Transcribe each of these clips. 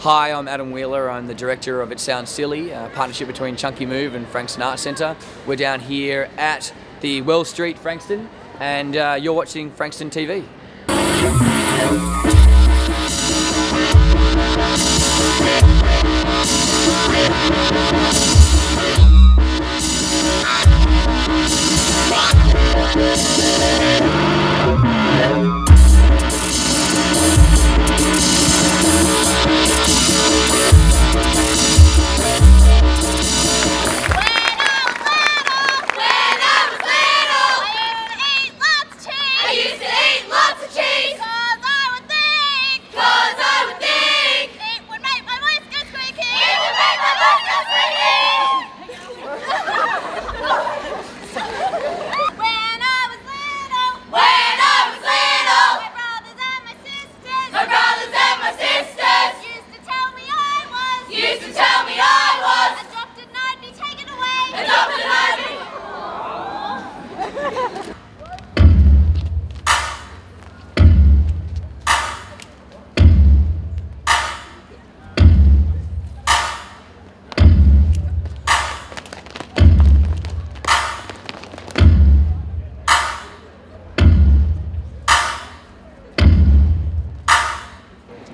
Hi, I'm Adam Wheeler. I'm the director of It Sounds Silly, a partnership between Chunky Move and Frankston Arts Centre. We're down here at the Wells Street, Frankston, and you're watching Frankston TV.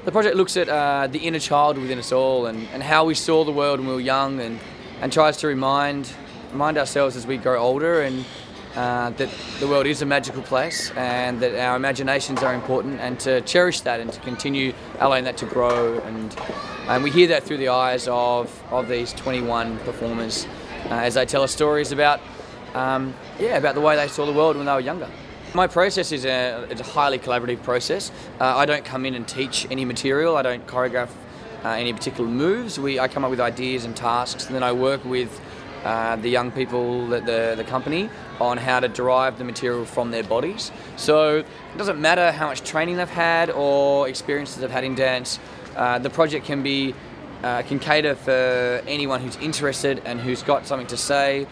The project looks at the inner child within us all and how we saw the world when we were young and tries to remind ourselves as we grow older and that the world is a magical place and that our imaginations are important and to cherish that and to continue allowing that to grow, and we hear that through the eyes of these 21 performers as they tell us stories about the way they saw the world when they were younger. My process is a highly collaborative process. I don't come in and teach any material. I don't choreograph any particular moves. I come up with ideas and tasks, and then I work with the young people at the company on how to derive the material from their bodies. So it doesn't matter how much training they've had or experiences they've had in dance. The project can cater for anyone who's interested and who's got something to say.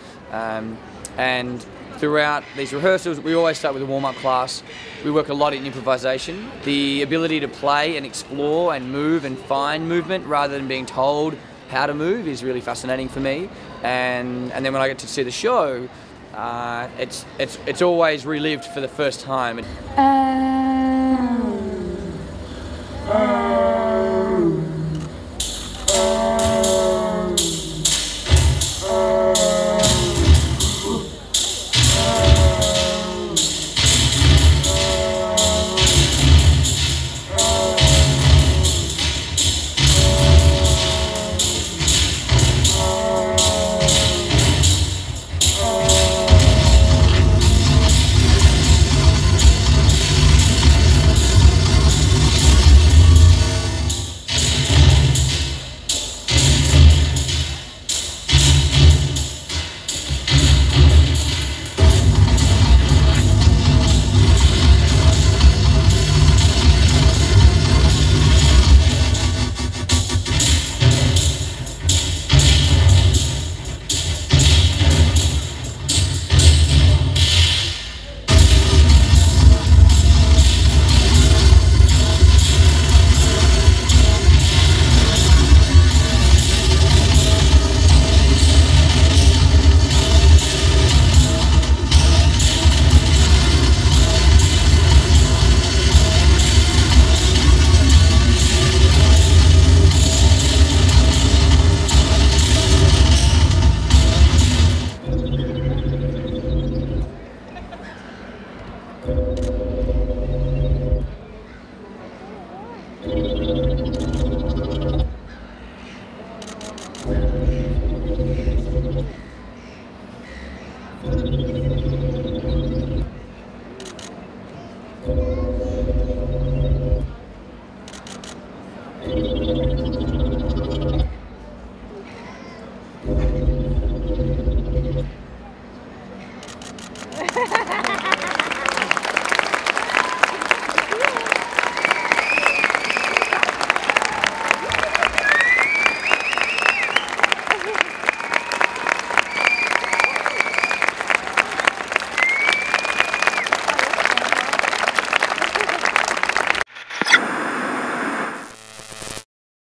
And throughout these rehearsals, we always start with a warm-up class. We work a lot in improvisation. The ability to play and explore and move and find movement rather than being told how to move is really fascinating for me. And then when I get to see the show, it's always relived for the first time.